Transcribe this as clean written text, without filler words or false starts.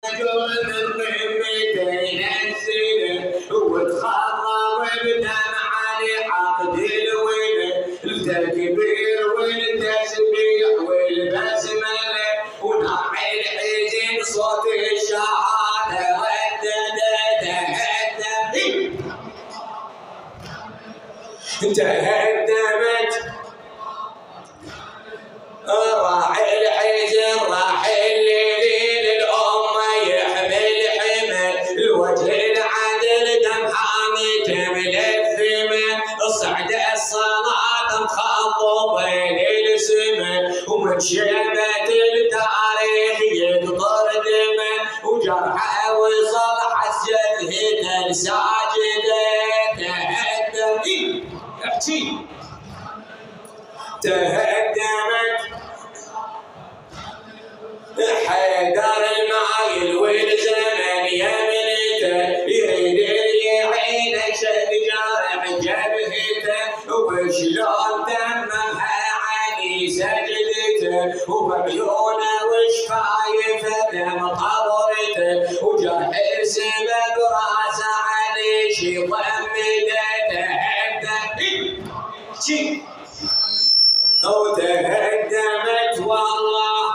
من قمته ينزله وتخرب بدمع لعقد الوله التكبير والتسبيح والبسمله ونحي الحزن صوت الشهاده تهدمت راح الحزن راح الليل الأمة يحمل حمل الوجه العدل دم حامته ملثمة صعد الصلاة مخضب بين السماء ومن شيبة التاريخ يقطر دمه وجرحه وصل حسجده ساجده تهدمت حيدر المايل والزمن يمنته يريد يعيد شد جارح جبهته وشلون تممها علي سجدته وبعيونه وشفايفه دم قبرته وجرح السما براسه علي شي ضمدته وتهدمت والله